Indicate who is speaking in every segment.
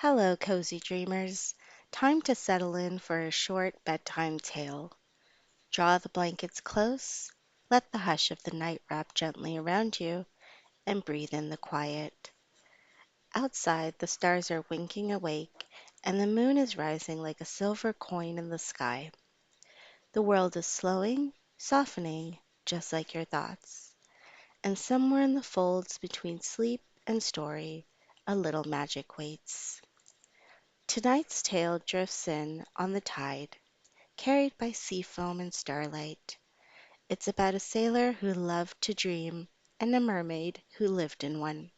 Speaker 1: Hello, cozy dreamers. Time to settle in for a short bedtime tale. Draw the blankets close, let the hush of the night wrap gently around you, and breathe in the quiet. Outside, the stars are winking awake, and the moon is rising like a silver coin in the sky. The world is slowing, softening, just like your thoughts. And somewhere in the folds between sleep and story, a little magic waits. Tonight's tale drifts in on the tide, carried by sea foam and starlight. It's about a sailor who loved to dream and a mermaid who lived in one.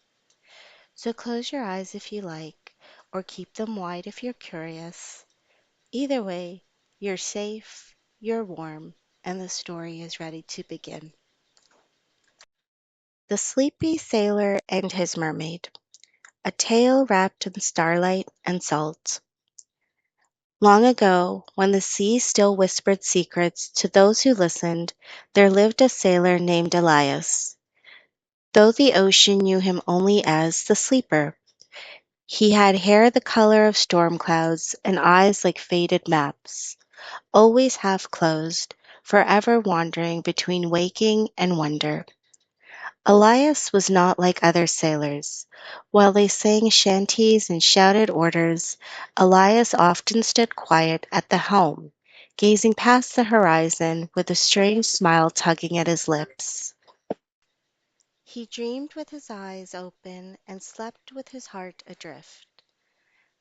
Speaker 1: So close your eyes if you like, or keep them wide if you're curious. Either way, you're safe, you're warm, and the story is ready to begin. The Sleepy Sailor and His Mermaid. A tale wrapped in starlight and salt. Long ago, when the sea still whispered secrets to those who listened, there lived a sailor named Elias. Though the ocean knew him only as the Sleeper, he had hair the color of storm clouds and eyes like faded maps, always half closed, forever wandering between waking and wonder. Elias was not like other sailors. While they sang shanties and shouted orders, Elias often stood quiet at the helm, gazing past the horizon with a strange smile tugging at his lips. He dreamed with his eyes open and slept with his heart adrift.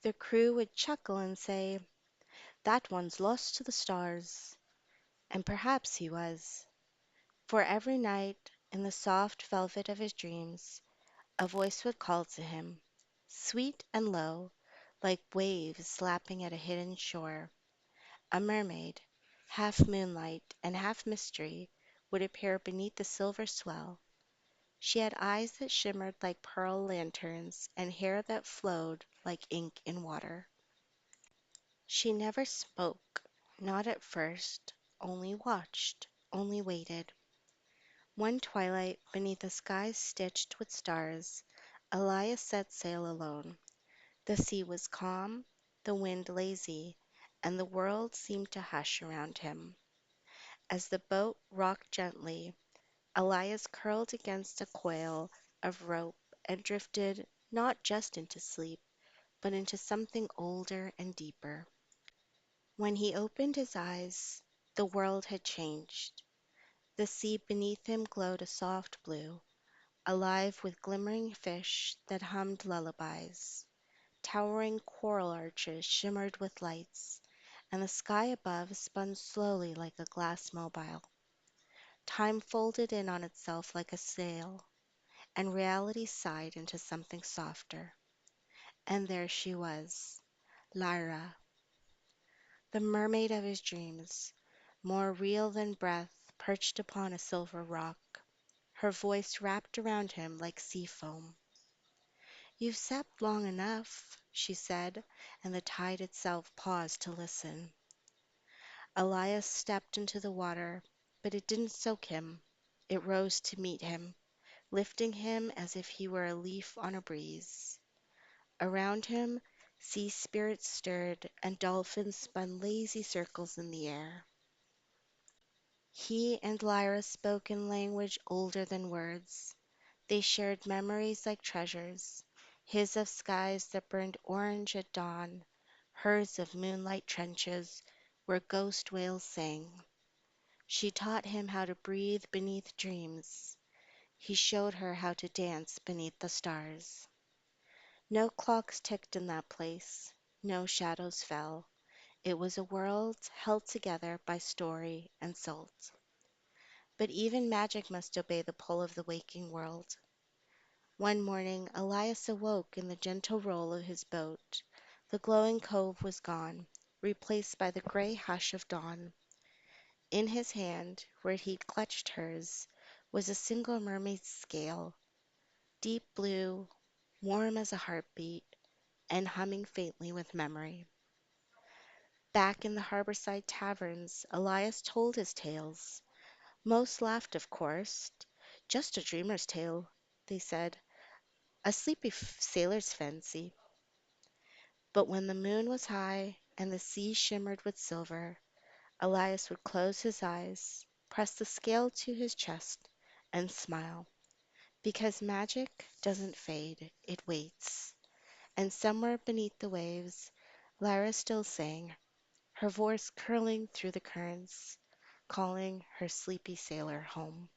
Speaker 1: The crew would chuckle and say, "That one's lost to the stars." And perhaps he was, for every night, in the soft velvet of his dreams, a voice would call to him, sweet and low, like waves lapping at a hidden shore. A mermaid, half moonlight and half mystery, would appear beneath the silver swell. She had eyes that shimmered like pearl lanterns and hair that flowed like ink in water. She never spoke, not at first, only watched, only waited. One twilight, beneath a sky stitched with stars, Elias set sail alone. The sea was calm, the wind lazy, and the world seemed to hush around him. As the boat rocked gently, Elias curled against a coil of rope and drifted not just into sleep, but into something older and deeper. When he opened his eyes, the world had changed. The sea beneath him glowed a soft blue, alive with glimmering fish that hummed lullabies. Towering coral arches shimmered with lights, and the sky above spun slowly like a glass mobile. Time folded in on itself like a sail, and reality sighed into something softer. And there she was, Lyra, the mermaid of his dreams, more real than breath, perched upon a silver rock. Her voice wrapped around him like sea foam. "You've slept long enough," she said, and the tide itself paused to listen. Elias stepped into the water, but it didn't soak him. It rose to meet him, lifting him as if he were a leaf on a breeze. Around him, sea spirits stirred and dolphins spun lazy circles in the air. He and Lyra spoke in language older than words. They shared memories like treasures, his of skies that burned orange at dawn, hers of moonlight trenches where ghost whales sang. She taught him how to breathe beneath dreams. He showed her how to dance beneath the stars. No clocks ticked in that place, no shadows fell. It was a world held together by story and salt. But even magic must obey the pull of the waking world. One morning Elias awoke in the gentle roll of his boat. The glowing cove was gone, replaced by the gray hush of dawn. In his hand, where he clutched hers, was a single mermaid's scale, deep blue, warm as a heartbeat, and humming faintly with memory. Back in the harborside taverns, Elias told his tales. Most laughed, of course. "Just a dreamer's tale," they said. "A sleepy sailor's fancy." But when the moon was high and the sea shimmered with silver, Elias would close his eyes, press the scale to his chest, and smile, because magic doesn't fade, it waits. And somewhere beneath the waves, Lyra still sang, her voice curling through the currents, calling her sleepy sailor home.